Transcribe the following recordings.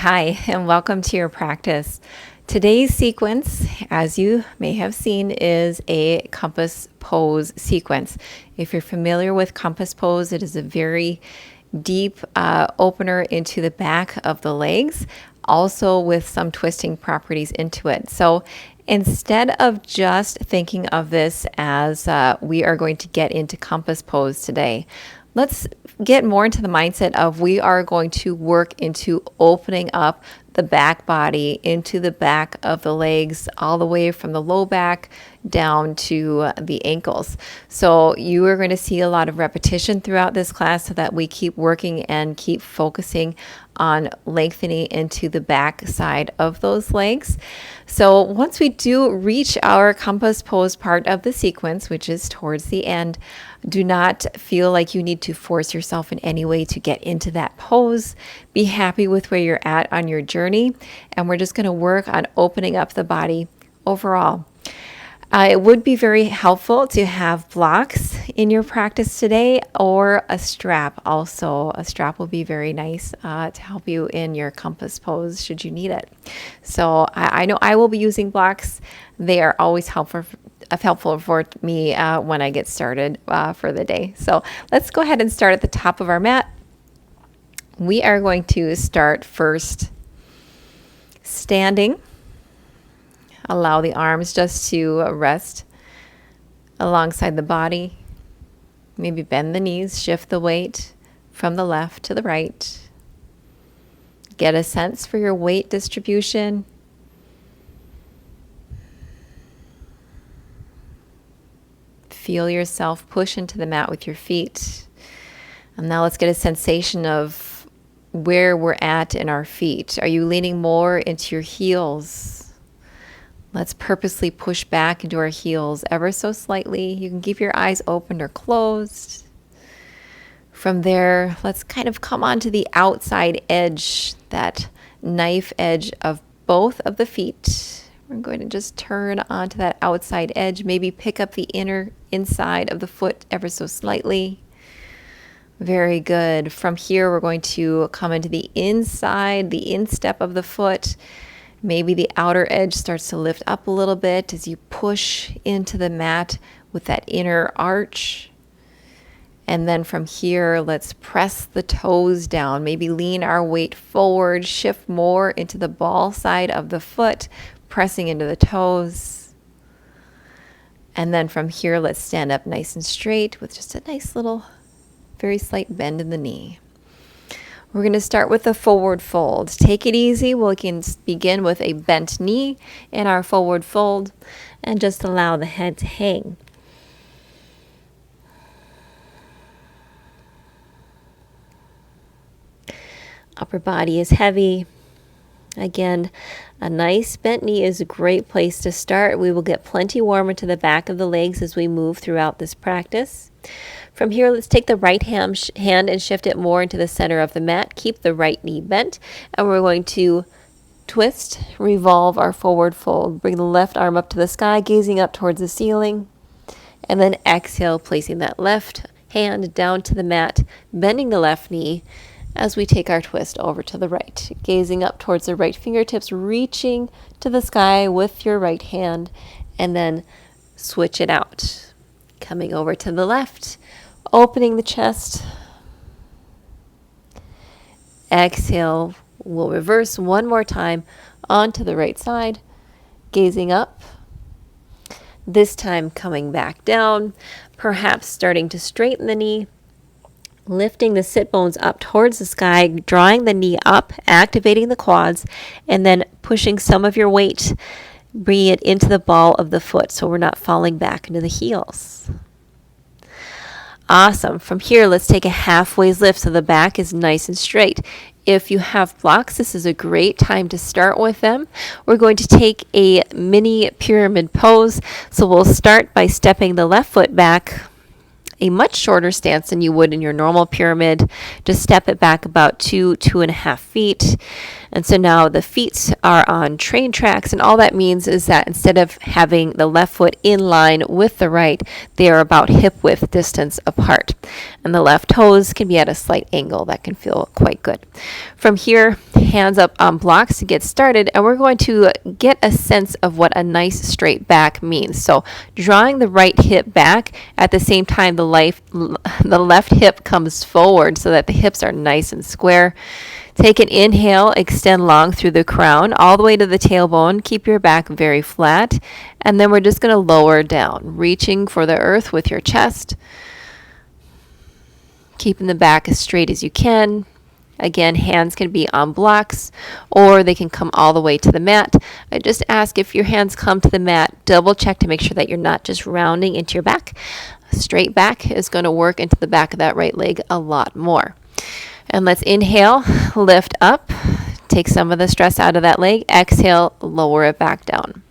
Hi, and welcome to your practice. Today's sequence, as you may have seen, is a compass pose sequence. If you're familiar with compass pose, it is a very deep opener into the back of the legs, also with some twisting properties into it. So instead of just thinking of this as we are going to get into compass pose today, let's get more into the mindset of we are going to work into opening up the back body into the back of the legs, all the way from the low back down to the ankles. So you are going to see a lot of repetition throughout this class so that we keep working and keep focusing on lengthening into the back side of those legs. So once we do reach our compass pose part of the sequence, which is towards the end, do not feel like you need to force yourself in any way to get into that pose. Be happy with where you're at on your journey, and we're just going to work on opening up the body overall. It would be very helpful to have blocks in your practice today, or a strap also. A strap will be very nice to help you in your compass pose should you need it. So I know I will be using blocks. They are always helpful for me when I get started for the day. So let's go ahead and start at the top of our mat. We are going to start first standing. Allow the arms just to rest alongside the body. Maybe bend the knees, shift the weight from the left to the right. Get a sense for your weight distribution. Feel yourself push into the mat with your feet. And now let's get a sensation of where we're at in our feet. Are you leaning more into your heels? Let's purposely push back into our heels ever so slightly. You can keep your eyes open or closed. From there, let's kind of come onto the outside edge, that knife edge of both of the feet. We're going to just turn onto that outside edge, maybe pick up the inside of the foot ever so slightly. Very good. From here, we're going to come into the inside, the instep of the foot. Maybe the outer edge starts to lift up a little bit as you push into the mat with that inner arch. And then from here, let's press the toes down. Maybe lean our weight forward, shift more into the ball side of the foot, pressing into the toes. And then from here, let's stand up nice and straight with just a nice little, very slight bend in the knee. We're going to start with the forward fold. Take it easy. We can begin with a bent knee in our forward fold and just allow the head to hang. Upper body is heavy. Again, a nice bent knee is a great place to start. We will get plenty warmer to the back of the legs as we move throughout this practice. From here, let's take the right hand and shift it more into the center of the mat. Keep the right knee bent, and we're going to twist, revolve our forward fold. Bring the left arm up to the sky, gazing up towards the ceiling, and then exhale, placing that left hand down to the mat, bending the left knee as we take our twist over to the right. Gazing up towards the right fingertips, reaching to the sky with your right hand, and then switch it out. Coming over to the left, opening the chest. Exhale, we'll reverse one more time onto the right side, gazing up. This time coming back down, perhaps starting to straighten the knee, lifting the sit bones up towards the sky, drawing the knee up, activating the quads, and then pushing some of your weight, bringing it into the ball of the foot so we're not falling back into the heels. Awesome. From here, let's take a halfway lift so the back is nice and straight. If you have blocks, this is a great time to start with them. We're going to take a mini pyramid pose. So we'll start by stepping the left foot back, a much shorter stance than you would in your normal pyramid. Just step it back about 2.5 feet. And so now the feet are on train tracks, and all that means is that instead of having the left foot in line with the right, they are about hip width distance apart. And the left toes can be at a slight angle. That can feel quite good. From here, hands up on blocks to get started, and we're going to get a sense of what a nice straight back means. So drawing the right hip back at the same time the left hip comes forward so that the hips are nice and square. Take an inhale, extend long through the crown all the way to the tailbone. Keep your back very flat. And then we're just going to lower down, reaching for the earth with your chest. Keeping the back as straight as you can. Again, hands can be on blocks or they can come all the way to the mat. I just ask if your hands come to the mat, double check to make sure that you're not just rounding into your back. A straight back is going to work into the back of that right leg a lot more. And let's inhale, lift up, take some of the stress out of that leg. Exhale, lower it back down.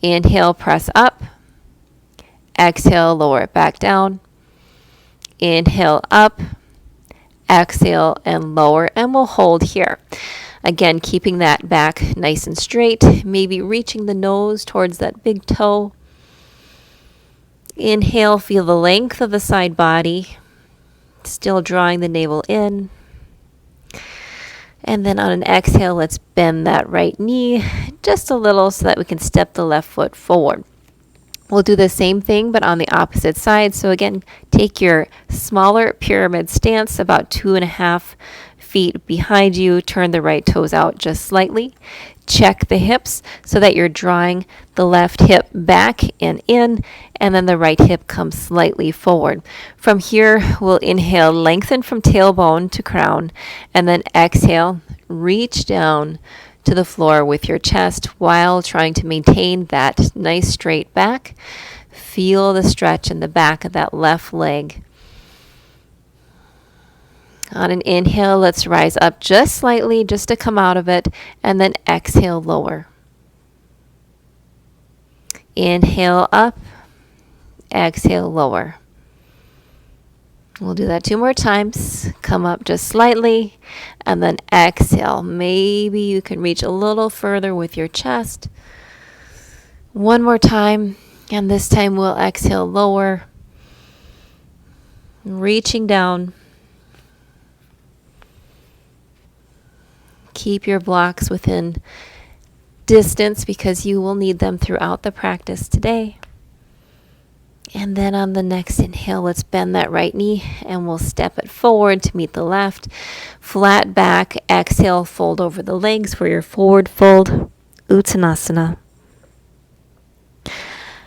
Inhale, press up. Exhale, lower it back down. Inhale, up. Exhale, and lower, and we'll hold here. Again, keeping that back nice and straight, maybe reaching the nose towards that big toe. Inhale, feel the length of the side body. Still drawing the navel in. And then on an exhale, let's bend that right knee just a little so that we can step the left foot forward. We'll do the same thing, but on the opposite side. So again, take your smaller pyramid stance, about 2.5 feet behind you. Turn the right toes out just slightly. Check the hips so that you're drawing the left hip back and in, and then the right hip comes slightly forward. From here, we'll inhale, lengthen from tailbone to crown, and then exhale, reach down to the floor with your chest while trying to maintain that nice straight back. Feel the stretch in the back of that left leg. On an inhale, let's rise up just slightly, just to come out of it, and then exhale, lower. Inhale up, exhale, lower. We'll do that 2 more times. Come up just slightly, and then exhale. Maybe you can reach a little further with your chest. 1 more time, and this time we'll exhale, lower. Reaching down. Keep your blocks within distance because you will need them throughout the practice today. And then on the next inhale, let's bend that right knee and we'll step it forward to meet the left. Flat back, exhale, fold over the legs for your forward fold, Uttanasana.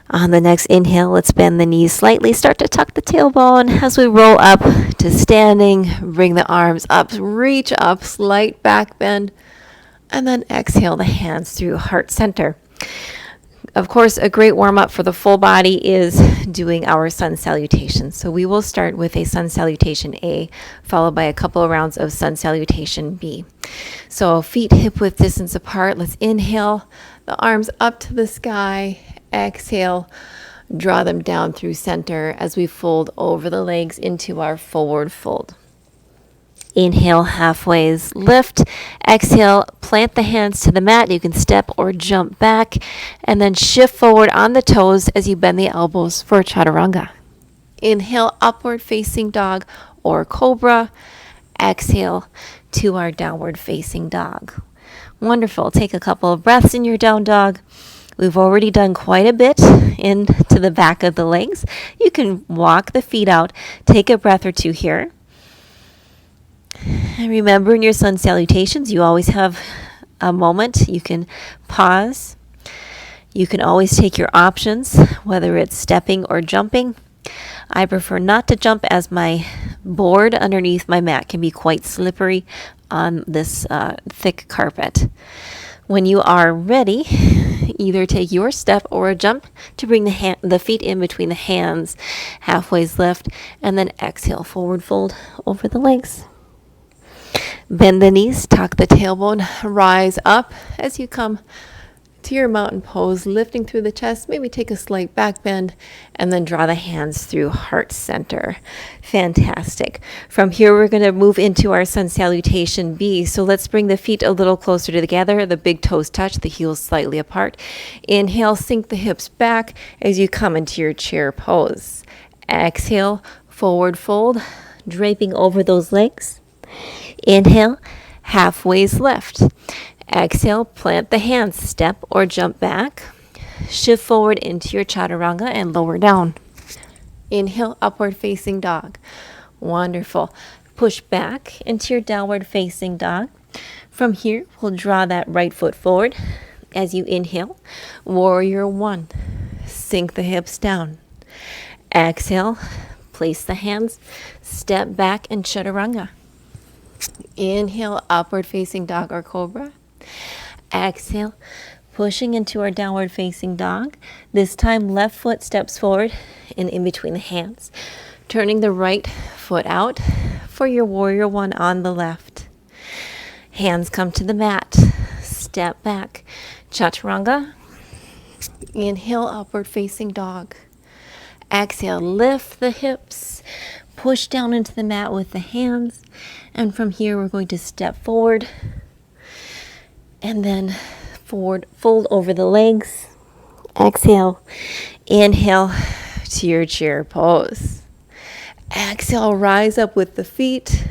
On the next inhale, let's bend the knees slightly. Start to tuck the tailbone as we roll up to standing. Bring the arms up, reach up, slight back bend, and then exhale the hands through heart center. Of course, a great warm-up for the full body is doing our sun salutation. So we will start with a sun salutation A, followed by a couple of rounds of sun salutation B. So feet hip-width distance apart. Let's inhale, the arms up to the sky. Exhale, draw them down through center as we fold over the legs into our forward fold. Inhale, halfway lift. Exhale, plant the hands to the mat. You can step or jump back, and then shift forward on the toes as you bend the elbows for chaturanga. Inhale, upward facing dog or cobra. Exhale to our downward facing dog. Wonderful. Take a couple of breaths in your down dog. We've already done quite a bit into the back of the legs. You can walk the feet out. Take a breath or two here. And remember, in your sun salutations, you always have a moment. You can pause. You can always take your options, whether it's stepping or jumping. I prefer not to jump as my board underneath my mat can be quite slippery on this thick carpet. When you are ready, either take your step or a jump to bring the feet in between the hands, halfway lift, and then exhale, forward fold over the legs. Bend the knees, tuck the tailbone, rise up as you come to your mountain pose, lifting through the chest. Maybe take a slight back bend and then draw the hands through heart center. Fantastic. From here, we're going to move into our sun salutation B. So let's bring the feet a little closer together. The big toes touch, the heels slightly apart. Inhale, sink the hips back as you come into your chair pose. Exhale, Forward fold, draping over those legs. Inhale, halfway's lift. Exhale, plant the hands, step or jump back. Shift forward into your chaturanga and lower down. Inhale, upward facing dog. Wonderful. Push back into your downward facing dog. From here, we'll draw that right foot forward. As you inhale, warrior one. Sink the hips down. Exhale, place the hands, step back and chaturanga. Inhale, upward facing dog or cobra. Exhale, pushing into our downward facing dog. This time, left foot steps forward and in between the hands. Turning the right foot out for your warrior one on the left. Hands come to the mat. Step back. Chaturanga. Inhale, upward facing dog. Exhale, lift the hips. Push down into the mat with the hands. And from here, we're going to step forward. And then forward, fold over the legs. Exhale. Inhale to your chair pose. Exhale, rise up with the feet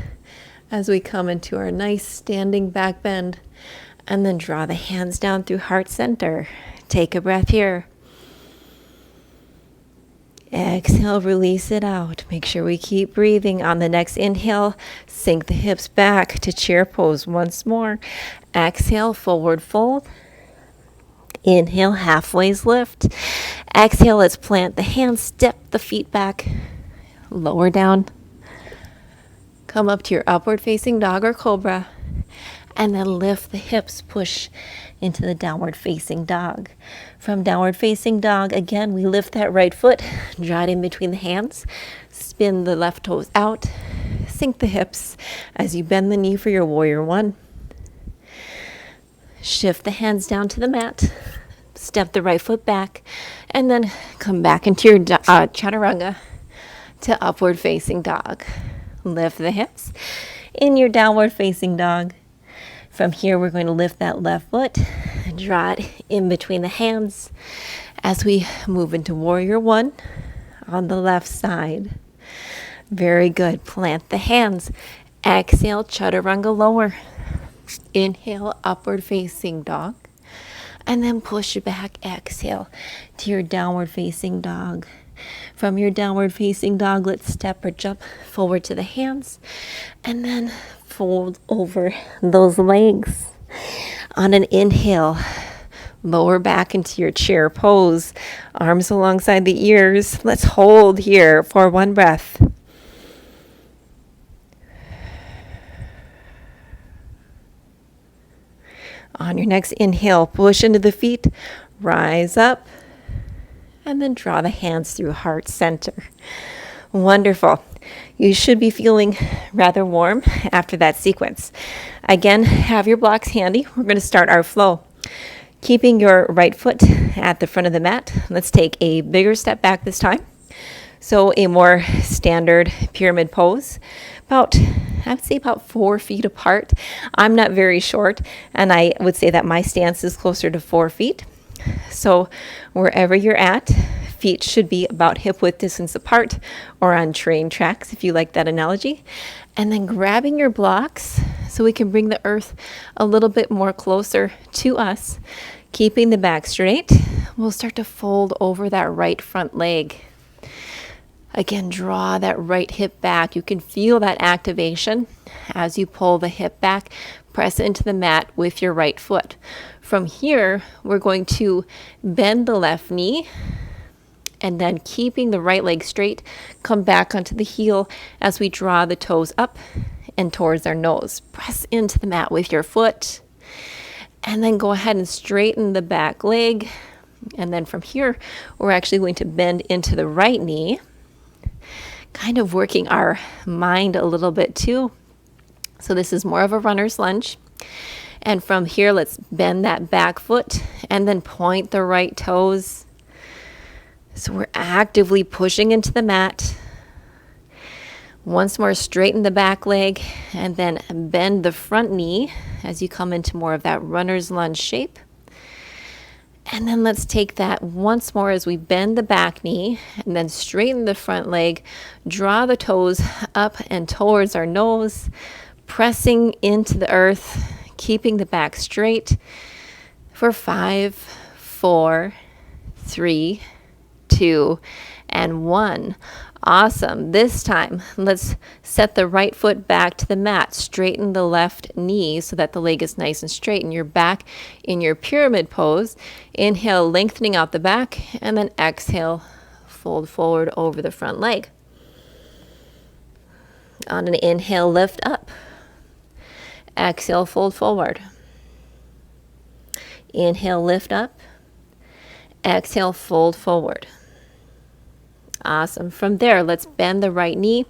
as we come into our nice standing back bend. And then draw the hands down through heart center. Take a breath here. Exhale, release it out. Make sure we keep breathing. On the next inhale, sink the hips back to chair pose once more. Exhale, forward fold. Inhale, halfway's lift. Exhale, let's plant the hands, step the feet back, lower down. Come up to your upward facing dog or cobra. And then lift the hips, push into the downward facing dog. From downward facing dog, again, we lift that right foot, draw it in between the hands, spin the left toes out, sink the hips as you bend the knee for your warrior one. Shift the hands down to the mat, step the right foot back, and then come back into your chaturanga to upward facing dog. Lift the hips in your downward facing dog. From here, we're going to lift that left foot, draw it in between the hands as we move into warrior one on the left side. Very good. Plant the hands. Exhale, chaturanga lower. Inhale, upward facing dog. And then push it back. Exhale to your downward facing dog. From your downward facing dog, let's step or jump forward to the hands. And then fold over those legs. On an inhale, lower back into your chair pose. Arms alongside the ears. Let's hold here for one breath. On your next inhale, push into the feet, rise up, and then draw the hands through heart center. Wonderful. You should be feeling rather warm after that sequence. Again, have your blocks handy. We're going to start our flow. Keeping your right foot at the front of the mat, let's take a bigger step back this time. So a more standard pyramid pose, I would say about 4 feet apart. I'm not very short, and I would say that my stance is closer to 4 feet. So wherever you're at, feet should be about hip width distance apart or on train tracks, if you like that analogy. And then grabbing your blocks so we can bring the earth a little bit more closer to us. Keeping the back straight, we'll start to fold over that right front leg. Again, draw that right hip back. You can feel that activation as you pull the hip back. Press into the mat with your right foot. From here, we're going to bend the left knee and then keeping the right leg straight, come back onto the heel as we draw the toes up and towards our nose. Press into the mat with your foot and then go ahead and straighten the back leg. And then from here, we're actually going to bend into the right knee, kind of working our mind a little bit too. So this is more of a runner's lunge. And from here, let's bend that back foot and then point the right toes. So we're actively pushing into the mat. Once more, straighten the back leg and then bend the front knee as you come into more of that runner's lunge shape. And then let's take that once more as we bend the back knee and then straighten the front leg. Draw the toes up and towards our nose, pressing into the earth, keeping the back straight for 5, 4, 3, 2, and 1. Awesome. This time, let's set the right foot back to the mat. Straighten the left knee so that the leg is nice and straight. And you're back in your pyramid pose. Inhale, lengthening out the back, and then exhale, fold forward over the front leg. On an inhale, lift up. Exhale, fold forward. Inhale, lift up. Exhale, fold forward. Awesome. From there, let's bend the right knee.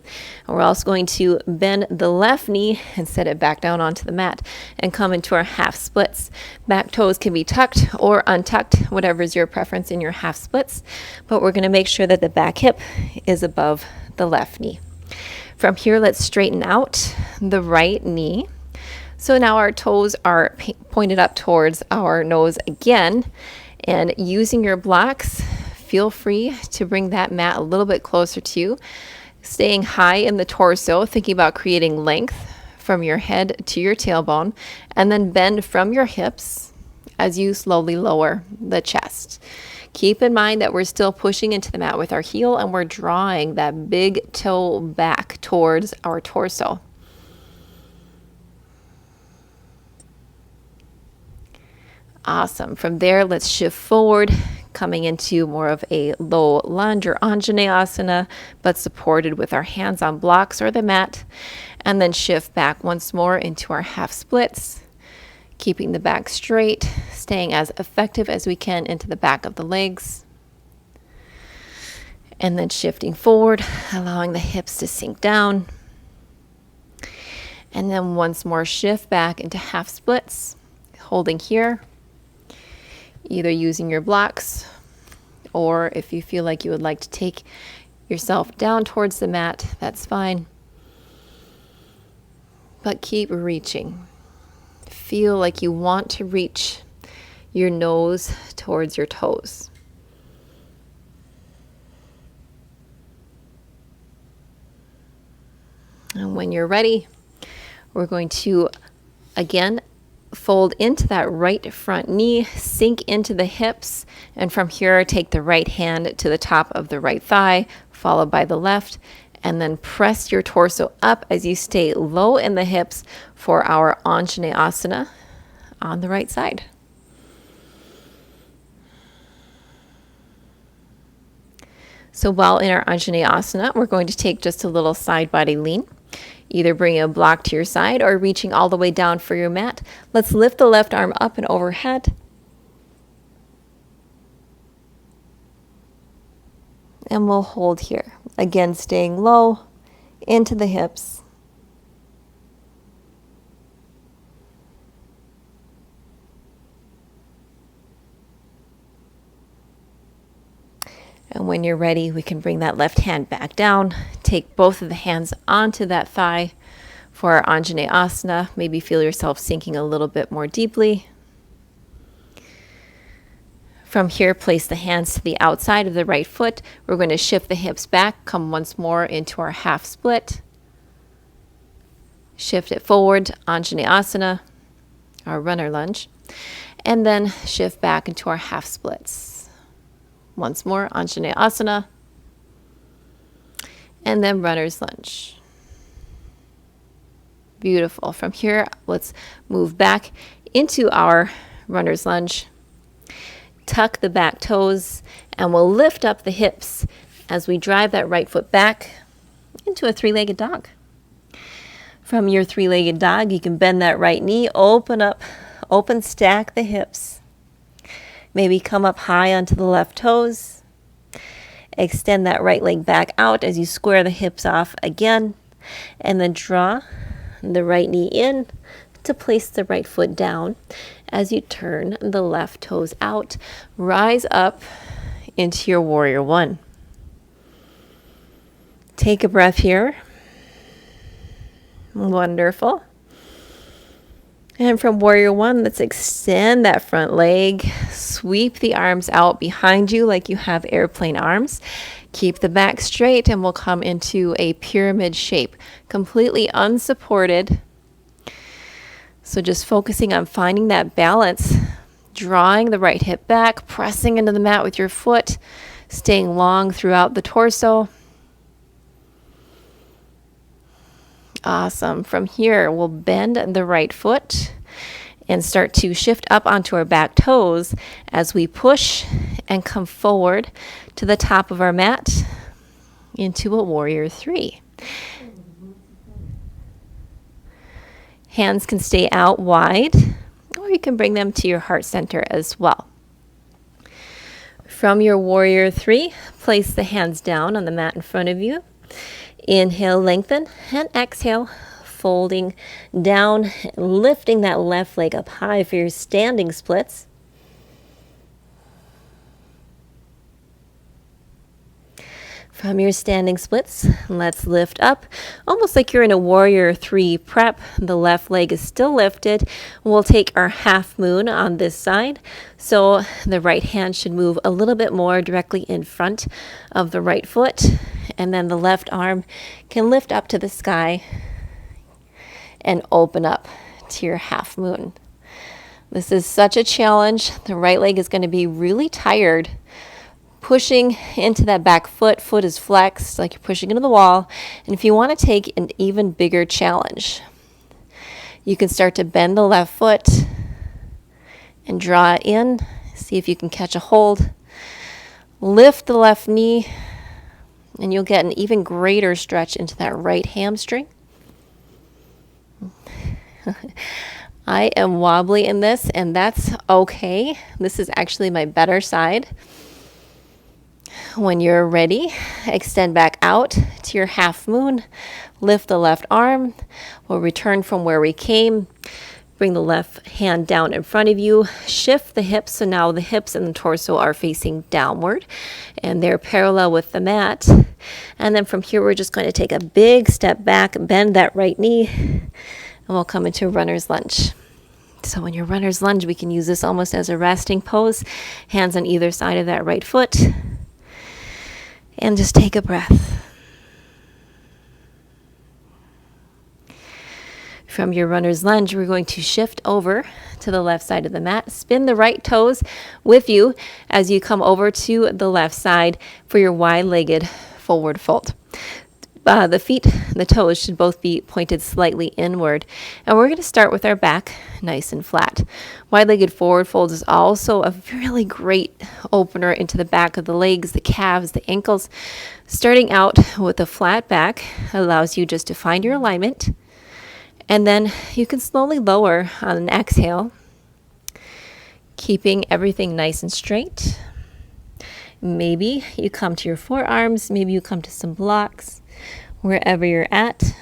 And we're also going to bend the left knee and set it back down onto the mat and come into our half splits. Back toes can be tucked or untucked, whatever is your preference in your half splits. But we're going to make sure that the back hip is above the left knee. From here, let's straighten out the right knee. So now our toes are pointed up towards our nose again. And using your blocks, feel free to bring that mat a little bit closer to you, staying high in the torso, thinking about creating length from your head to your tailbone, and then bend from your hips as you slowly lower the chest. Keep in mind that we're still pushing into the mat with our heel and we're drawing that big toe back towards our torso. Awesome. From there, let's shift forward, coming into more of a low lunge or Anjanae Asana, but supported with our hands on blocks or the mat. And then shift back once more into our half splits, keeping the back straight, staying as effective as we can into the back of the legs. And then shifting forward, allowing the hips to sink down. And then once more, shift back into half splits, holding here. Either using your blocks, or if you feel like you would like to take yourself down towards the mat, that's fine. But keep reaching. Feel like you want to reach your nose towards your toes. And when you're ready, we're going to again fold into that right front knee, sink into the hips, and from here take the right hand to the top of the right thigh, followed by the left, and then press your torso up as you stay low in the hips for our Anjanae Asana on the right side. So while in our Anjanae Asana, we're going to take just a little side body lean. Either bringing a block to your side or reaching all the way down for your mat. Let's lift the left arm up and overhead. And we'll hold here. Again, staying low into the hips. And when you're ready, we can bring that left hand back down. Take both of the hands onto that thigh for our Anjanae Asana. Maybe feel yourself sinking a little bit more deeply. From here, place the hands to the outside of the right foot. We're going to shift the hips back, come once more into our half split. Shift it forward, Anjanae Asana, our runner lunge. And then shift back into our half splits. Once more, Anjanae Asana, and then runner's lunge. Beautiful. From here, let's move back into our runner's lunge. Tuck the back toes, and we'll lift up the hips as we drive that right foot back into a three-legged dog. From your three-legged dog, you can bend that right knee, open stack the hips. Maybe come up high onto the left toes. Extend that right leg back out as you square the hips off again. And then draw the right knee in to place the right foot down as you turn the left toes out. Rise up into your warrior one. Take a breath here. Wonderful. And from warrior one, let's extend that front leg. Sweep the arms out behind you like you have airplane arms. Keep the back straight and we'll come into a pyramid shape, completely unsupported. So just focusing on finding that balance, drawing the right hip back, pressing into the mat with your foot, staying long throughout the torso. Awesome. From here, we'll bend the right foot and start to shift up onto our back toes as we push and come forward to the top of our mat into a warrior three. Hands can stay out wide, or you can bring them to your heart center as well. From your warrior three, place the hands down on the mat in front of you. Inhale, lengthen, and exhale, folding down, lifting that left leg up high for your standing splits. From your standing splits, let's lift up, almost like you're in a warrior three prep. The left leg is still lifted. We'll take our half moon on this side. So the right hand should move a little bit more directly in front of the right foot. And then the left arm can lift up to the sky and open up to your half moon. This is such a challenge. The right leg is going to be really tired. Pushing into that back foot. Foot is flexed like you're pushing into the wall. And if you want to take an even bigger challenge, you can start to bend the left foot and draw it in. See if you can catch a hold. Lift the left knee, and you'll get an even greater stretch into that right hamstring. I am wobbly in this, and that's okay. This is actually my better side. When you're ready, extend back out to your half moon. Lift the left arm. We'll return from where we came. Bring the left hand down in front of you. Shift the hips, so now the hips and the torso are facing downward, and they're parallel with the mat. And then from here, we're just going to take a big step back, bend that right knee, and we'll come into runner's lunge. So in your runner's lunge, we can use this almost as a resting pose. Hands on either side of that right foot. And just take a breath. From your runner's lunge, we're going to shift over to the left side of the mat. Spin the right toes with you as you come over to the left side for your wide-legged forward fold. The feet, the toes should both be pointed slightly inward. And we're going to start with our back nice and flat. Wide-legged forward fold is also a really great opener into the back of the legs, the calves, the ankles. Starting out with a flat back allows you just to find your alignment. And then you can slowly lower on an exhale, keeping everything nice and straight. Maybe you come to your forearms, maybe you come to some blocks, wherever you're at,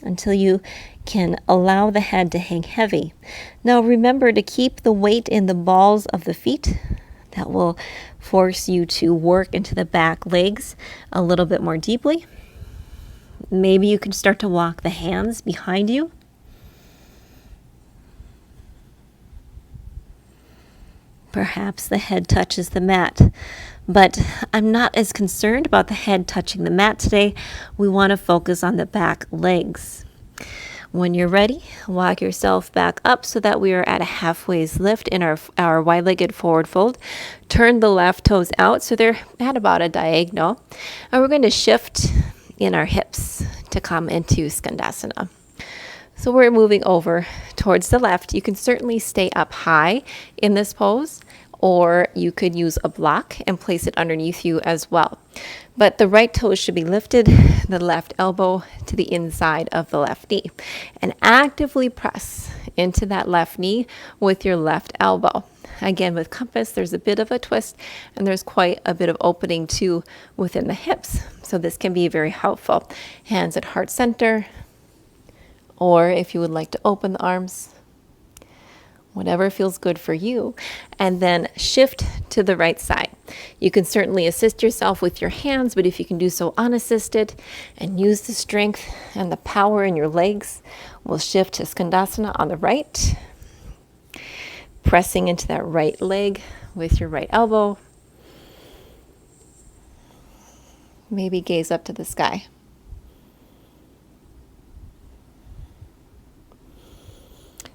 until you can allow the head to hang heavy. Now remember to keep the weight in the balls of the feet. That will force you to work into the back legs a little bit more deeply. Maybe you can start to walk the hands behind you. Perhaps the head touches the mat, but I'm not as concerned about the head touching the mat today. We want to focus on the back legs. When you're ready, walk yourself back up so that we are at a halfway lift in our wide-legged forward fold. Turn the left toes out so they're at about a diagonal. And we're going to shift in our hips to come into Skandasana. So we're moving over towards the left. You can certainly stay up high in this pose, or you could use a block and place it underneath you as well. But the right toe should be lifted, the left elbow to the inside of the left knee. And actively press into that left knee with your left elbow. Again, with compass, there's a bit of a twist, and there's quite a bit of opening too within the hips. So this can be very helpful. Hands at heart center, or if you would like to open the arms, whatever feels good for you, and then shift to the right side. You can certainly assist yourself with your hands, but if you can do so unassisted and use the strength and the power in your legs, we'll shift to Skandasana on the right, pressing into that right leg with your right elbow. Maybe gaze up to the sky.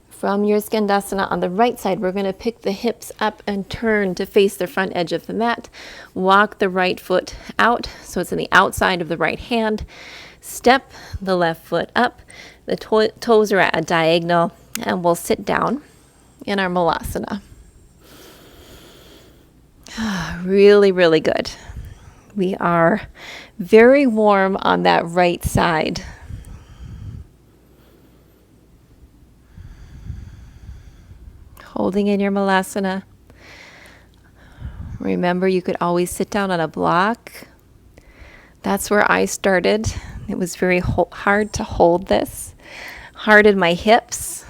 From your Skandasana on the right side, we're going to pick the hips up and turn to face the front edge of the mat. Walk the right foot out, so it's on the outside of the right hand. Step the left foot up. The toes are at a diagonal, and we'll sit down in our Malasana. Really, really good. We are very warm on that right side. Holding in your Malasana. Remember, you could always sit down on a block. That's where I started. It was very hard to hold this. Hard in my hips.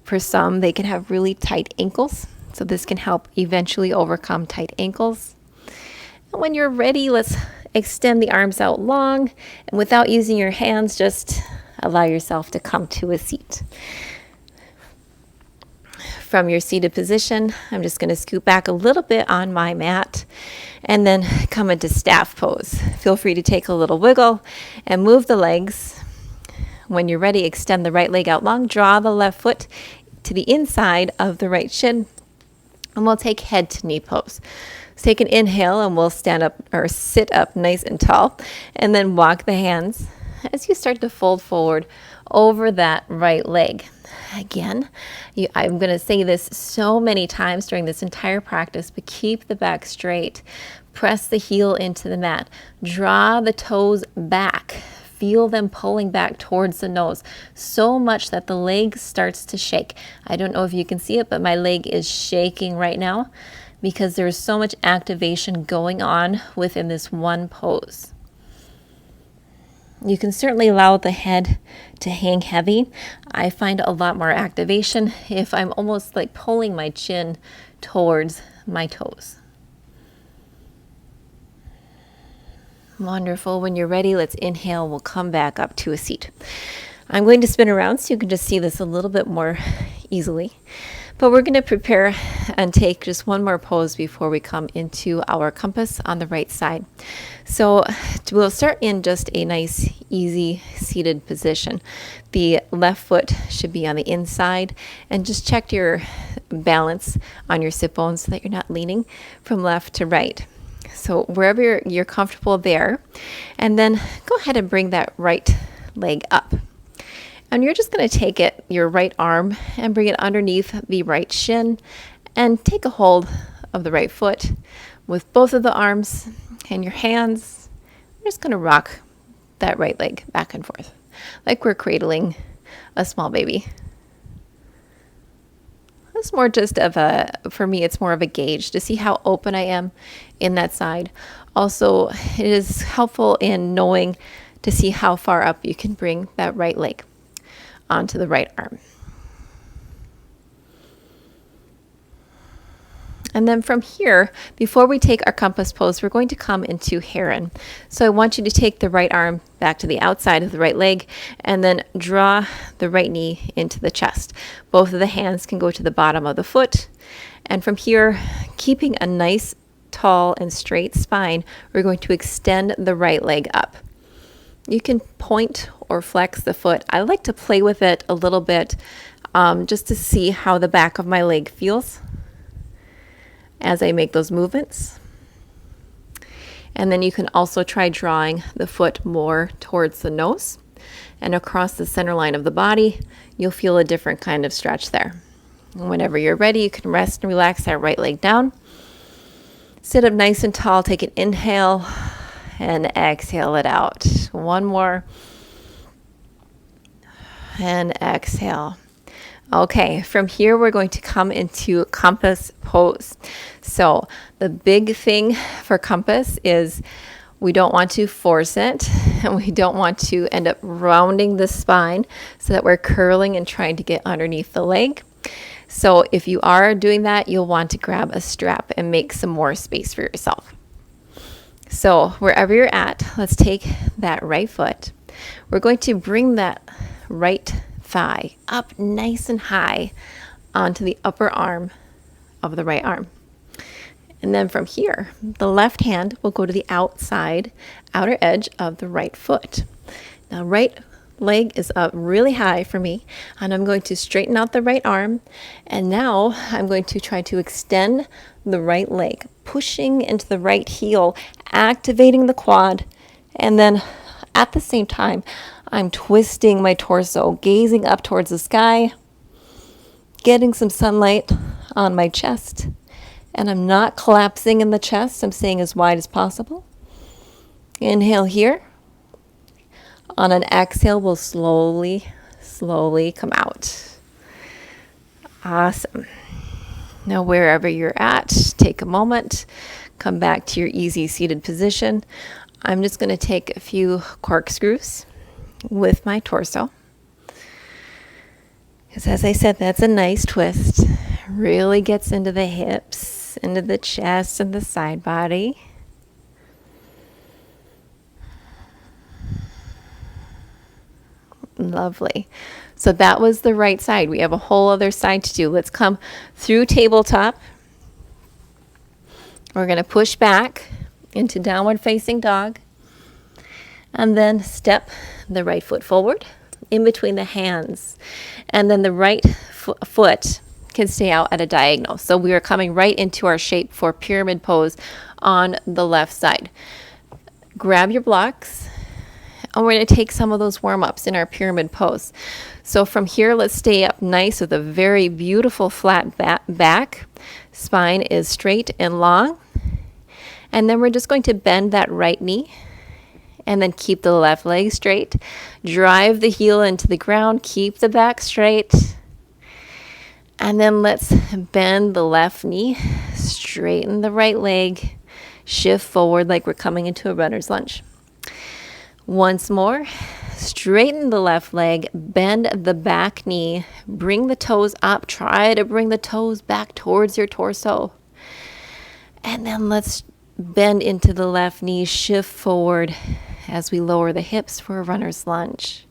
For some, they can have really tight ankles. So this can help eventually overcome tight ankles. And when you're ready, let's extend the arms out long. And without using your hands, just allow yourself to come to a seat. From your seated position, I'm just going to scoot back a little bit on my mat and then come into staff pose. Feel free to take a little wiggle and move the legs. When you're ready, extend the right leg out long. Draw the left foot to the inside of the right shin, and we'll take head to knee pose. Let's take an inhale, and we'll stand up or sit up nice and tall, and then walk the hands as you start to fold forward over that right leg. Again, I'm going to say this so many times during this entire practice, but keep the back straight. Press the heel into the mat. Draw the toes back. Feel them pulling back towards the nose so much that the leg starts to shake. I don't know if you can see it, but my leg is shaking right now because there's so much activation going on within this one pose. You can certainly allow the head to hang heavy. I find a lot more activation if I'm almost like pulling my chin towards my toes. Wonderful. When you're ready, let's inhale. We'll come back up to a seat. I'm going to spin around so you can just see this a little bit more easily. But we're going to prepare and take just one more pose before we come into our compass on the right side. So we'll start in just a nice, easy seated position. The left foot should be on the inside, and just check your balance on your sit bones so that you're not leaning from left to right. So wherever you're comfortable there, and then go ahead and bring that right leg up. And you're just going to take your right arm and bring it underneath the right shin and take a hold of the right foot with both of the arms and your hands. We're just going to rock that right leg back and forth like we're cradling a small baby. It's more just for me, it's more of a gauge to see how open I am in that side. Also, it is helpful in knowing to see how far up you can bring that right leg onto the right arm. And then from here, before we take our compass pose, we're going to come into Heron. So I want you to take the right arm back to the outside of the right leg and then draw the right knee into the chest. Both of the hands can go to the bottom of the foot. And from here, keeping a nice, tall, and straight spine, we're going to extend the right leg up. You can point or flex the foot. I like to play with it a little bit just to see how the back of my leg feels as I make those movements. And then you can also try drawing the foot more towards the nose and across the center line of the body. You'll feel a different kind of stretch there. And whenever you're ready, you can rest and relax that right leg down. Sit up nice and tall. Take an inhale and exhale it out. One more. And exhale. Okay, from here we're going to come into compass pose. So the big thing for compass is we don't want to force it, and we don't want to end up rounding the spine so that we're curling and trying to get underneath the leg. So if you are doing that, you'll want to grab a strap and make some more space for yourself. So wherever you're at, let's take that right foot. We're going to bring that right thigh up nice and high onto the upper arm of the right arm. And then from here, the left hand will go to the outer edge of the right foot. Now, right leg is up really high for me, and I'm going to straighten out the right arm. And now I'm going to try to extend the right leg, pushing into the right heel, activating the quad. And then at the same time, I'm twisting my torso, gazing up towards the sky, getting some sunlight on my chest. And I'm not collapsing in the chest. I'm staying as wide as possible. Inhale here. On an exhale, we'll slowly come out. Awesome. Now, wherever you're at, take a moment. Come back to your easy seated position. I'm just going to take a few corkscrews with my torso. Because as I said, that's a nice twist. Really gets into the hips, into the chest and the side body. Lovely. So that was the right side. We have a whole other side to do. Let's come through tabletop. We're going to push back into downward facing dog. And then step the right foot forward in between the hands. And then the right foot can stay out at a diagonal. So we are coming right into our shape for pyramid pose on the left side. Grab your blocks. And we're going to take some of those warm-ups in our pyramid pose. So from here, let's stay up nice with a very beautiful flat back. Spine is straight and long. And then we're just going to bend that right knee and then keep the left leg straight. Drive the heel into the ground. Keep the back straight. And then let's bend the left knee, straighten the right leg, shift forward like we're coming into a runner's lunge. Once more, straighten the left leg, bend the back knee, bring the toes up, try to bring the toes back towards your torso. And then let's bend into the left knee, shift forward as we lower the hips for a runner's lunge.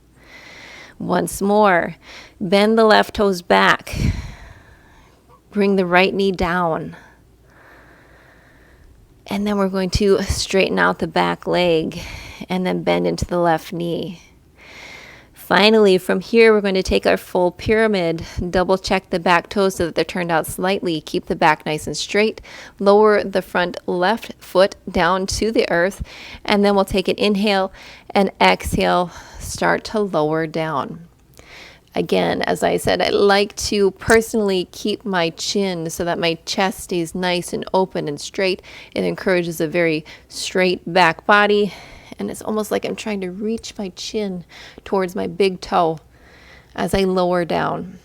Once more, bend the left toes back, bring the right knee down. And then we're going to straighten out the back leg and then bend into the left knee. Finally, from here, we're going to take our full pyramid, double check the back toes so that they're turned out slightly. Keep the back nice and straight. Lower the front left foot down to the earth. And then we'll take an inhale and exhale, start to lower down. Again, as I said, I like to personally keep my chin so that my chest stays nice and open and straight. It encourages a very straight back body. And it's almost like I'm trying to reach my chin towards my big toe as I lower down.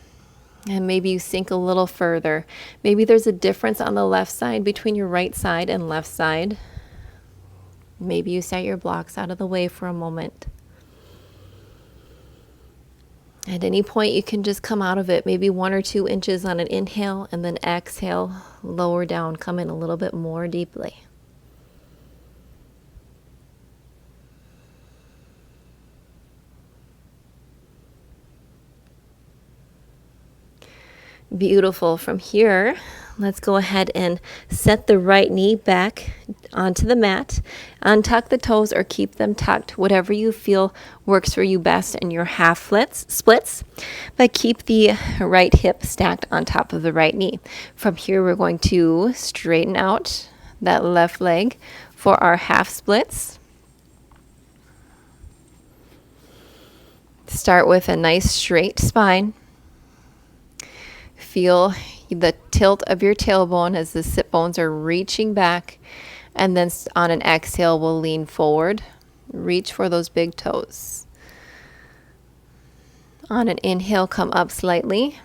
And maybe you sink a little further. Maybe there's a difference on the left side between your right side and left side. Maybe you set your blocks out of the way for a moment. At any point, you can just come out of it, maybe 1 or 2 inches on an inhale, and then exhale, lower down, come in a little bit more deeply. Beautiful. From here, let's go ahead and set the right knee back onto the mat. Untuck the toes or keep them tucked, whatever you feel works for you best in your half splits. But keep the right hip stacked on top of the right knee. From here, we're going to straighten out that left leg for our half splits. Start with a nice straight spine. Feel the tilt of your tailbone as the sit bones are reaching back. And then on an exhale, we'll lean forward. Reach for those big toes. On an inhale, come up slightly.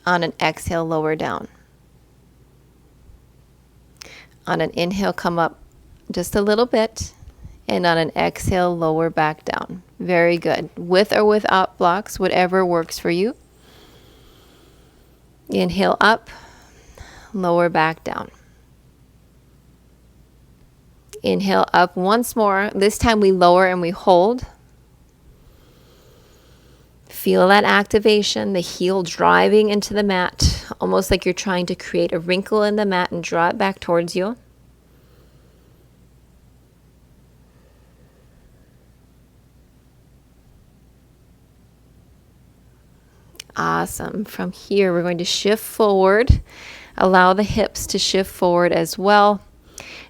On an exhale, lower down. On an inhale, come up just a little bit. And on an exhale, lower back down. Very good. With or without blocks, whatever works for you. Inhale up, lower back down. Inhale up once more. This time we lower and we hold. Feel that activation, the heel driving into the mat, almost like you're trying to create a wrinkle in the mat and draw it back towards you. Awesome. From here, we're going to shift forward. Allow the hips to shift forward as well.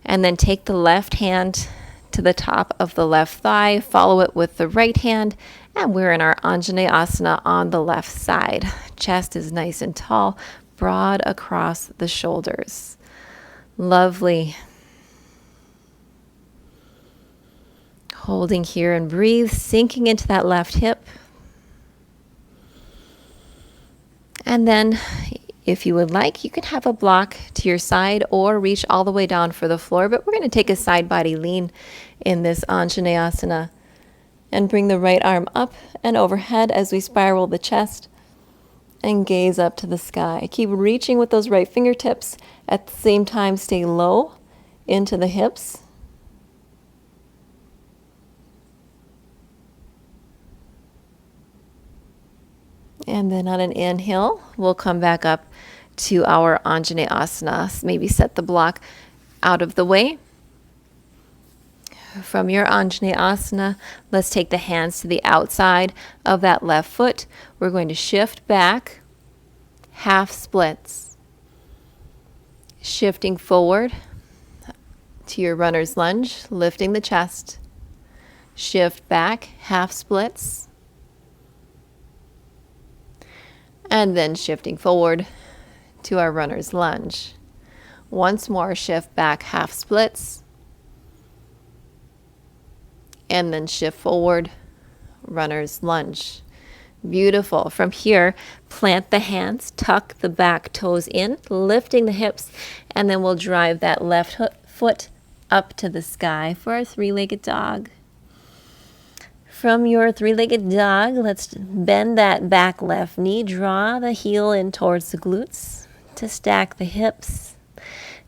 And then take the left hand to the top of the left thigh. Follow it with the right hand. And we're in our Anjanae Asana on the left side. Chest is nice and tall, broad across the shoulders. Lovely. Holding here and breathe, sinking into that left hip. And then, if you would like, you can have a block to your side or reach all the way down for the floor. But we're going to take a side body lean in this Anjanae Asana. And bring the right arm up and overhead as we spiral the chest and gaze up to the sky. Keep reaching with those right fingertips. At the same time, stay low into the hips. And then on an inhale, we'll come back up to our Anjanae Asana. Maybe set the block out of the way. From your Anjanae Asana, let's take the hands to the outside of that left foot. We're going to shift back, half splits. Shifting forward to your runner's lunge, lifting the chest. Shift back, half splits. And then shifting forward to our runner's lunge. Once more, shift back, half splits. And then shift forward, runner's lunge. Beautiful. From here, plant the hands, tuck the back toes in, lifting the hips, and then we'll drive that left foot up to the sky for our three-legged dog. From your three-legged dog, let's bend that back left knee, draw the heel in towards the glutes to stack the hips.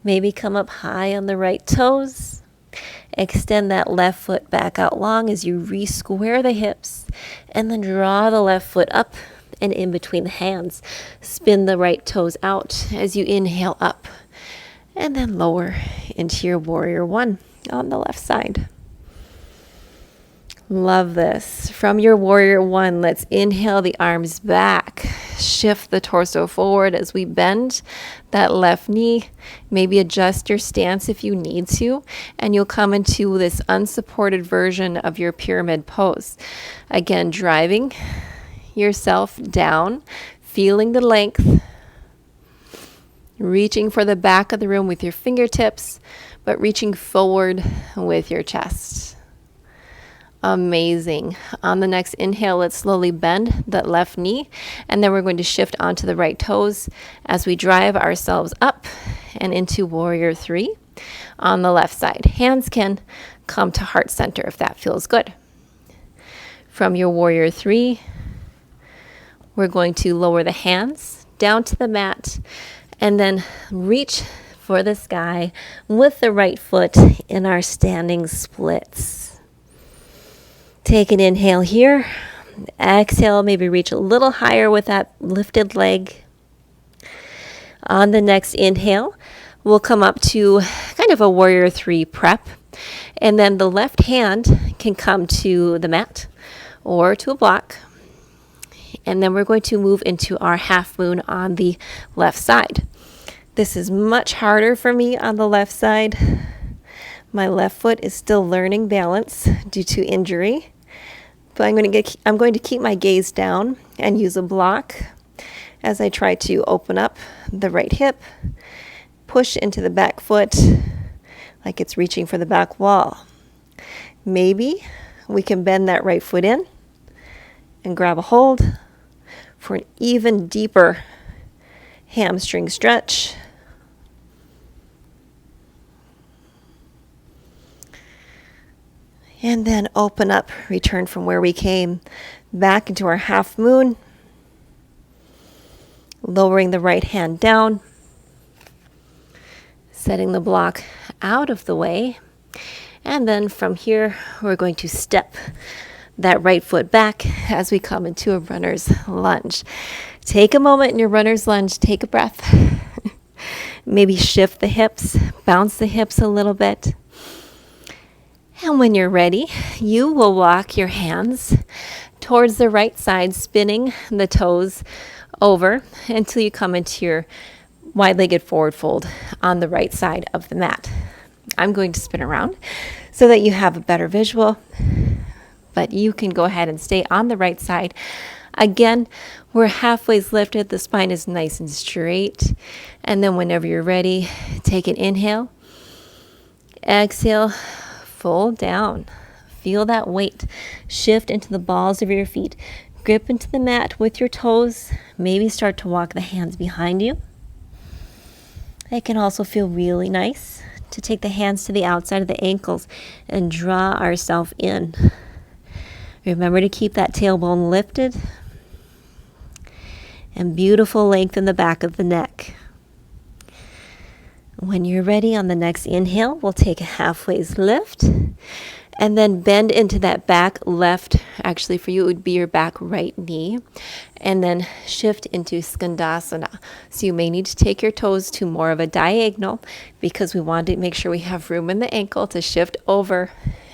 Maybe come up high on the right toes. Extend that left foot back out long as you re-square the hips, and then draw the left foot up and in between the hands. Spin the right toes out as you inhale up, and then lower into your warrior one on the left side. Love this. From your warrior one, let's inhale the arms back. Shift the torso forward as we bend that left knee. Maybe adjust your stance if you need to, and you'll come into this unsupported version of your pyramid pose. Again, driving yourself down, feeling the length, reaching for the back of the room with your fingertips, but reaching forward with your chest. Amazing. On the next inhale, let's slowly bend that left knee, and then we're going to shift onto the right toes as we drive ourselves up and into warrior three on the left side. Hands can come to heart center if that feels good. From your warrior three, we're going to lower the hands down to the mat and then reach for the sky with the right foot in our standing splits. Take an inhale here. Exhale, maybe reach a little higher with that lifted leg. On the next inhale, we'll come up to kind of a warrior three prep. And then the left hand can come to the mat or to a block. And then we're going to move into our half moon on the left side. This is much harder for me on the left side. My left foot is still learning balance due to injury. But I'm going to keep my gaze down and use a block as I try to open up the right hip, push into the back foot like it's reaching for the back wall. Maybe we can bend that right foot in and grab a hold for an even deeper hamstring stretch. And then open up, return from where we came, back into our half moon. Lowering the right hand down, setting the block out of the way. And then from here, we're going to step that right foot back as we come into a runner's lunge. Take a moment in your runner's lunge, take a breath. Maybe shift the hips, bounce the hips a little bit. And when you're ready, you will walk your hands towards the right side, spinning the toes over until you come into your wide-legged forward fold on the right side of the mat. I'm going to spin around so that you have a better visual, but you can go ahead and stay on the right side. Again, we're halfway lifted, the spine is nice and straight. And then whenever you're ready, take an inhale, exhale, fold down. Feel that weight shift into the balls of your feet. Grip into the mat with your toes. Maybe start to walk the hands behind you. It can also feel really nice to take the hands to the outside of the ankles and draw ourselves in. Remember to keep that tailbone lifted and beautiful length in the back of the neck. When you're ready on the next inhale, we'll take a halfway lift and then bend into that back left. Actually, for you, it would be your back right knee. And then shift into Skandasana. So you may need to take your toes to more of a diagonal because we want to make sure we have room in the ankle to shift over.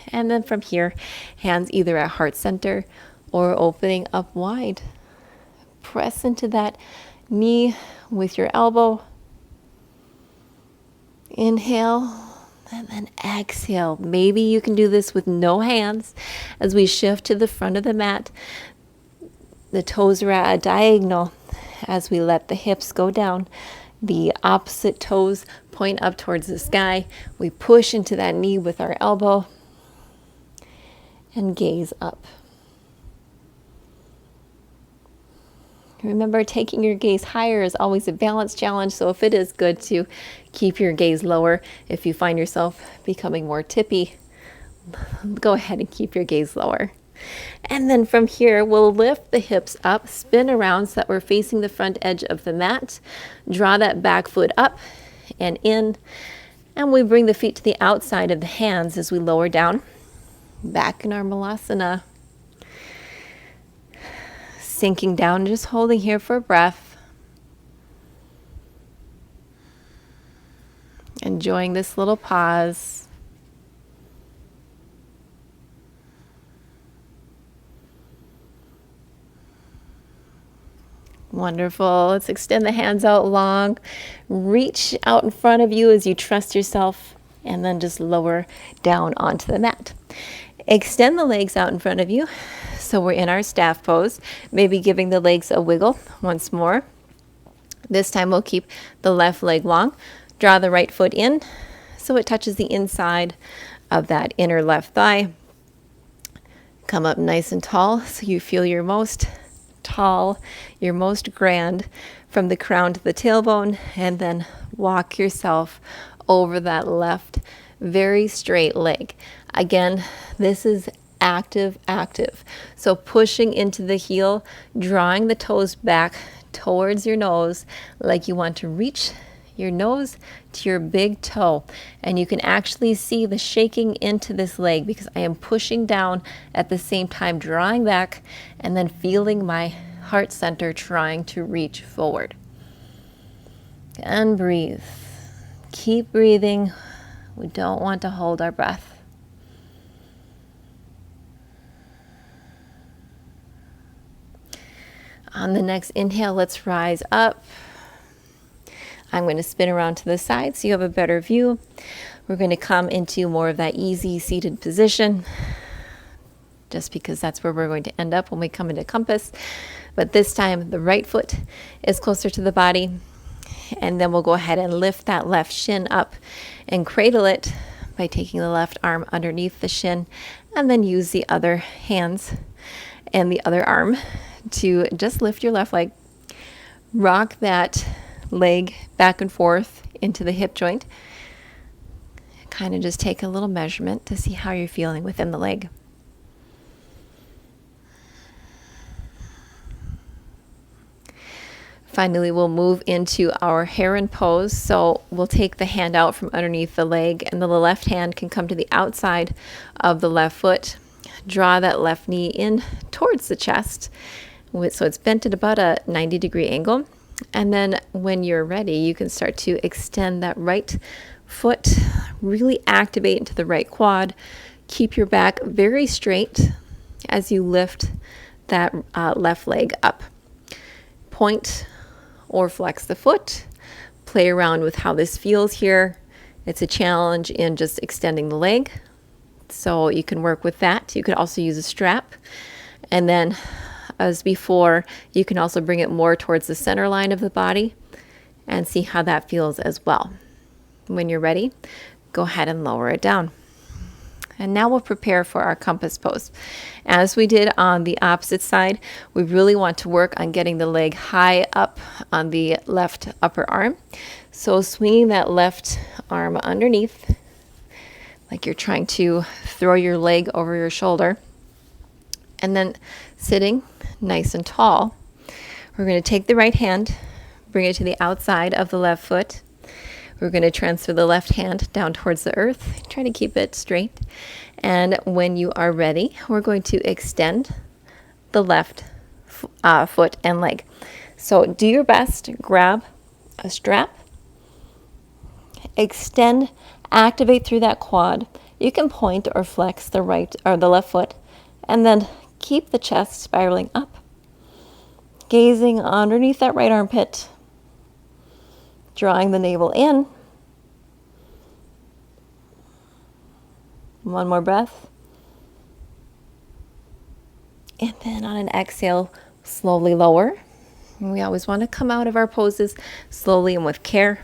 And then from here, hands either at heart center or opening up wide. Press into that knee with your elbow. Inhale. And then exhale. Maybe you can do this with no hands as we shift to the front of the mat. The toes are at a diagonal as we let the hips go down. The opposite toes point up towards the sky. We push into that knee with our elbow and gaze up. Remember, taking your gaze higher is always a balance challenge, so if it is good to keep your gaze lower, if you find yourself becoming more tippy, go ahead and keep your gaze lower. And then from here, we'll lift the hips up, spin around so that we're facing the front edge of the mat. Draw that back foot up and in, and we bring the feet to the outside of the hands as we lower down. Back in our Malasana. Sinking down, just holding here for a breath. Enjoying this little pause. Wonderful. Let's extend the hands out long. Reach out in front of you as you trust yourself, and then just lower down onto the mat. Extend the legs out in front of you. So we're in our staff pose, maybe giving the legs a wiggle once more. This time we'll keep the left leg long. Draw the right foot in so it touches the inside of that inner left thigh. Come up nice and tall so you feel your most tall, your most grand from the crown to the tailbone, and then walk yourself over that left very straight leg. Again, this is active. So pushing into the heel, drawing the toes back towards your nose like you want to reach your nose to your big toe. And you can actually see the shaking into this leg because I am pushing down at the same time, drawing back and then feeling my heart center trying to reach forward. And breathe. Keep breathing. We don't want to hold our breath. On the next inhale, let's rise up. I'm going to spin around to the side so you have a better view. We're going to come into more of that easy seated position, just because that's where we're going to end up when we come into compass. But this time, the right foot is closer to the body. And then we'll go ahead and lift that left shin up and cradle it by taking the left arm underneath the shin, and then use the other hands and the other arm to just lift your left leg. Rock that leg back and forth into the hip joint. Kind of just take a little measurement to see how you're feeling within the leg. Finally, we'll move into our Heron pose. So we'll take the hand out from underneath the leg, and the left hand can come to the outside of the left foot. Draw that left knee in towards the chest, so it's bent at about a 90-degree angle. And then when you're ready, you can start to extend that right foot, really activate into the right quad. Keep your back very straight as you lift that left leg up. Point or flex the foot. Play around with how this feels here. It's a challenge in just extending the leg, so you can work with that. You could also use a strap. And then, as before, you can also bring it more towards the center line of the body and see how that feels as well. When you're ready, go ahead and lower it down. And now we'll prepare for our compass pose. As we did on the opposite side, we really want to work on getting the leg high up on the left upper arm. So swinging that left arm underneath, like you're trying to throw your leg over your shoulder. And then sitting nice and tall, we're going to take the right hand, bring it to the outside of the left foot. We're going to transfer the left hand down towards the earth. Try to keep it straight. And when you are ready, we're going to extend the left foot and leg. So do your best. Grab a strap. Extend, activate through that quad. You can point or flex the right or the left foot. And then keep the chest spiraling up. Gazing underneath that right armpit. Drawing the navel in. One more breath. And then on an exhale, slowly lower. And we always want to come out of our poses slowly and with care.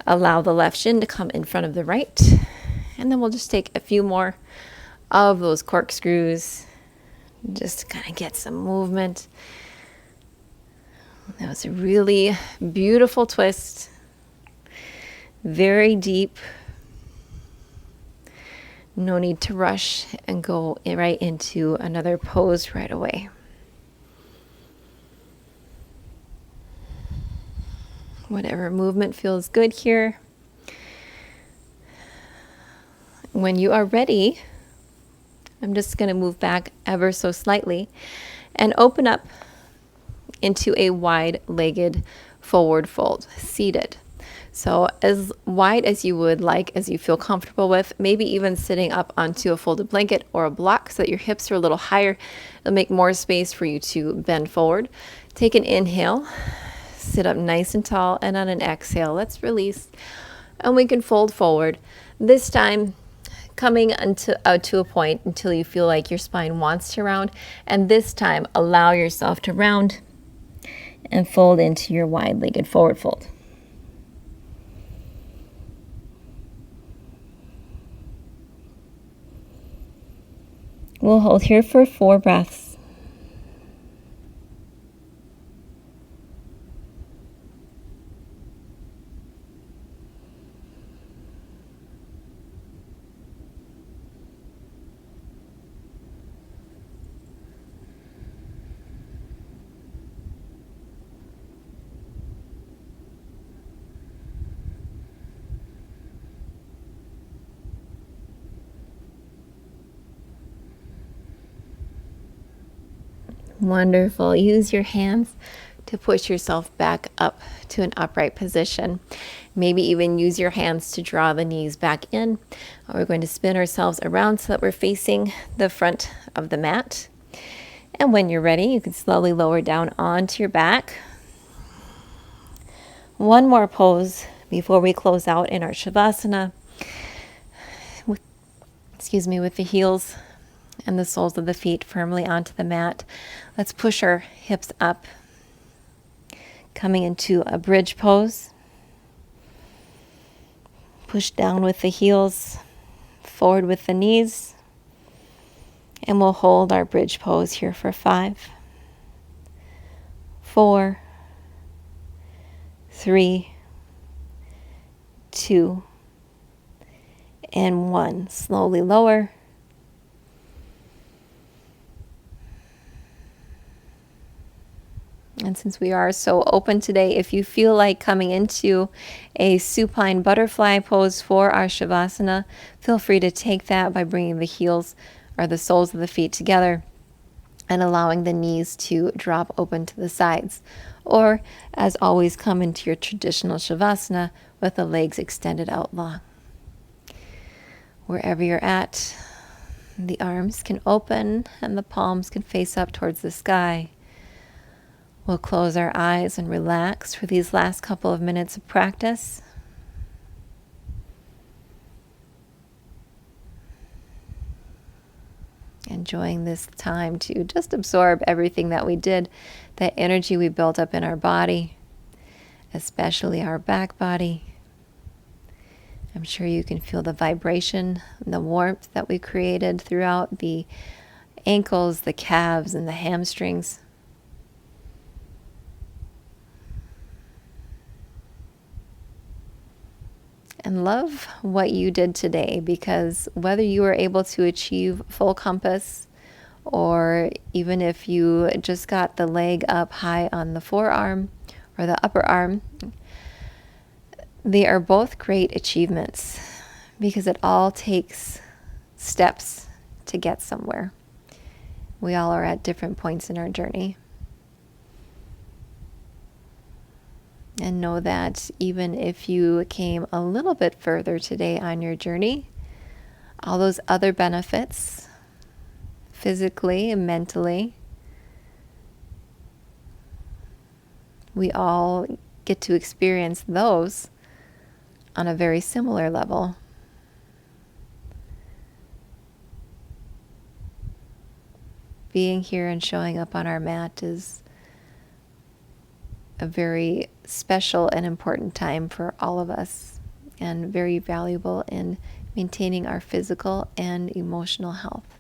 Allow the left shin to come in front of the right. And then we'll just take a few more of those corkscrews. Just to kind of get some movement. That was a really beautiful twist. Very deep. No need to rush and go right into another pose right away. Whatever movement feels good here. When you are ready, I'm just going to move back ever so slightly and open up into a wide-legged forward fold, seated. So as wide as you would like, as you feel comfortable with, maybe even sitting up onto a folded blanket or a block so that your hips are a little higher. It'll make more space for you to bend forward. Take an inhale, sit up nice and tall, and on an exhale, let's release. And we can fold forward. This time, coming to a point until you feel like your spine wants to round. And this time, allow yourself to round and fold into your wide-legged forward fold. We'll hold here for 4 breaths. Wonderful. Use your hands to push yourself back up to an upright position. Maybe even use your hands to draw the knees back in. We're going to spin ourselves around so that we're facing the front of the mat. And when you're ready, you can slowly lower down onto your back. One more pose before we close out in our Shavasana. With the heels and the soles of the feet firmly onto the mat. Let's push our hips up, coming into a bridge pose. Push down with the heels, forward with the knees, and we'll hold our bridge pose here for 5, 4, 3, 2, and 1. Slowly lower. And since we are so open today, if you feel like coming into a supine butterfly pose for our Shavasana, feel free to take that by bringing the heels or the soles of the feet together and allowing the knees to drop open to the sides. Or, as always, come into your traditional Shavasana with the legs extended out long. Wherever you're at, the arms can open and the palms can face up towards the sky. We'll close our eyes and relax for these last couple of minutes of practice. Enjoying this time to just absorb everything that we did, that energy we built up in our body, especially our back body. I'm sure you can feel the vibration and the warmth that we created throughout the ankles, the calves, and the hamstrings. And love what you did today, because whether you were able to achieve full compass, or even if you just got the leg up high on the forearm or the upper arm, they are both great achievements, because it all takes steps to get somewhere. We all are at different points in our journey. And know that even if you came a little bit further today on your journey, all those other benefits, physically and mentally, we all get to experience those on a very similar level. Being here and showing up on our mat is a very special and important time for all of us, and very valuable in maintaining our physical and emotional health.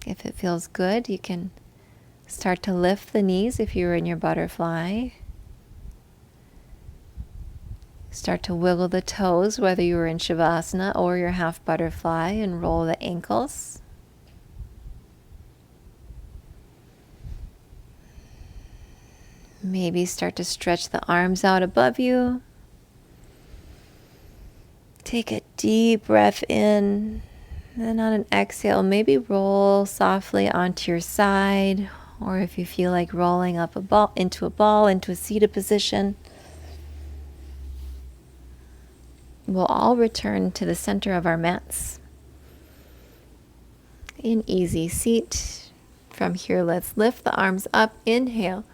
If it feels good, you can start to lift the knees if you're in your butterfly. Start to wiggle the toes, whether you're in Shavasana or your half butterfly, and roll the ankles. Maybe start to stretch the arms out above you. Take a deep breath in. Then on an exhale, maybe roll softly onto your side, or if you feel like rolling up into a seated position. We'll all return to the center of our mats in easy seat. From here, let's lift the arms up. Inhale,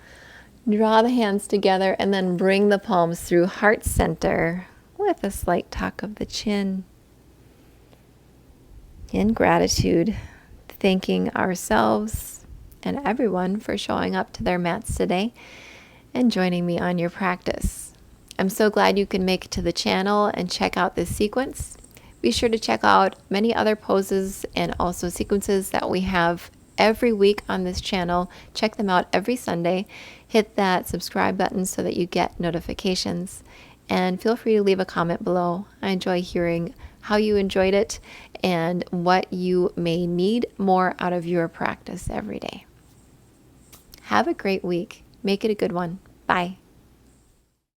draw the hands together, and then bring the palms through heart center with a slight tuck of the chin. In gratitude, thanking ourselves and everyone for showing up to their mats today and joining me on your practice. I'm so glad you can make it to the channel and check out this sequence. Be sure to check out many other poses and also sequences that we have every week on this channel. Check them out every Sunday. Hit that subscribe button so that you get notifications. And feel free to leave a comment below. I enjoy hearing how you enjoyed it and what you may need more out of your practice every day. Have a great week. Make it a good one. Bye.